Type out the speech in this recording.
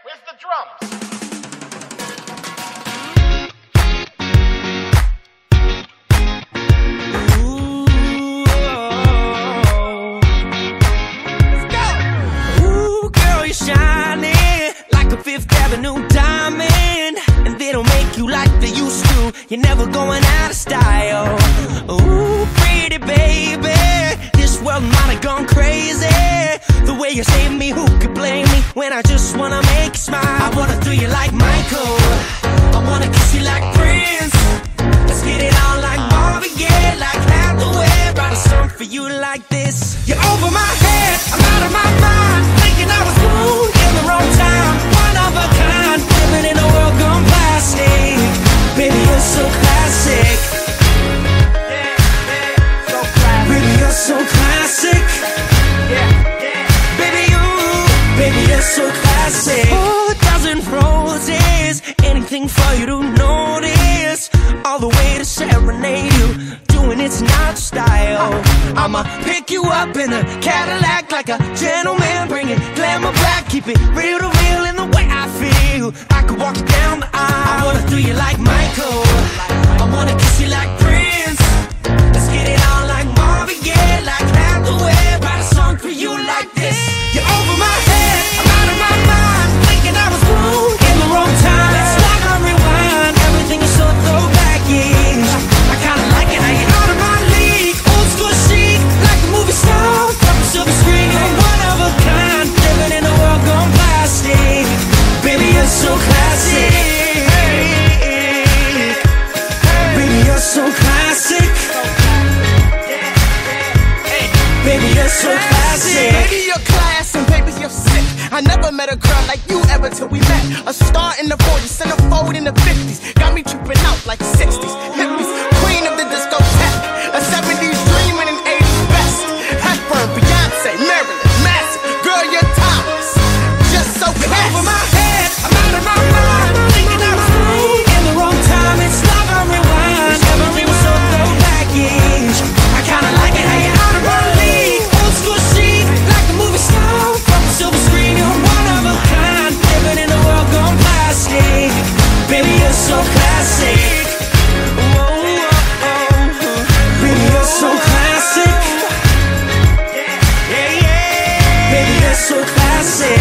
Where's the drums? Fifth Avenue diamond, and they don't make you like they used to. You're never going out of style. Ooh, pretty baby, this world might have gone crazy. The way you saved me, who could blame me when I just wanna make you smile? I wanna do you like Michael, I wanna kiss you like Prince. Let's get it on like Marvin Gaye, like Hathaway. Write a song for you like this. You're over my head, I'm out of my mind, thinking I was born in the wrong time. Of a kind, living in a world gone plastic. Baby, you're so classic. So classic. Baby, you're so classic. Baby, you're so classic. 4,000 roses, anything for you to notice. All the way to serenade you, doing it's not style. I'ma pick you up in a Cadillac like a gentleman, bring it glamour back, keep it real to real in the way I feel. I could walk you down the aisle. I wanna do you like Michael, I wanna kiss you like Prince. Let's get it on like Marvin Gaye, like Hathaway. Write a song for you like this. You're over my head, I'm out of my mind, thinking I was born in the wrong time. Let's lock on rewind, everything is so throwback-ish. I kinda like it how you're out of my league, old school chic, like a movie star from a silver screen. You're one of a kind, living in a world gone plastic. Baby, you're so classic. Baby, you're so classic. Baby, you're so classic. Baby, you're class and baby, you're sick. I never met a girl like you ever till we met. A star in the 40s, centerfold in the 50s. Got me tripping out like 60s. Hippies, queen of the discotheque. A 70s dream and an 80s best. Hepburn, Beyonce, Marilyn, Massive. Girl, you're timeless. Just so classy. Over my head, I'm out of my mind, thinking I was born in the wrong time. It's love on rewind, everything was so throwback-ish. I kinda like it how you're out of my league, old school chic, like a movie star from a silver screen. You're one of a kind, living in a world gone plastic. Baby, you're so classic. Baby, you're so classic. Baby, you're so classic.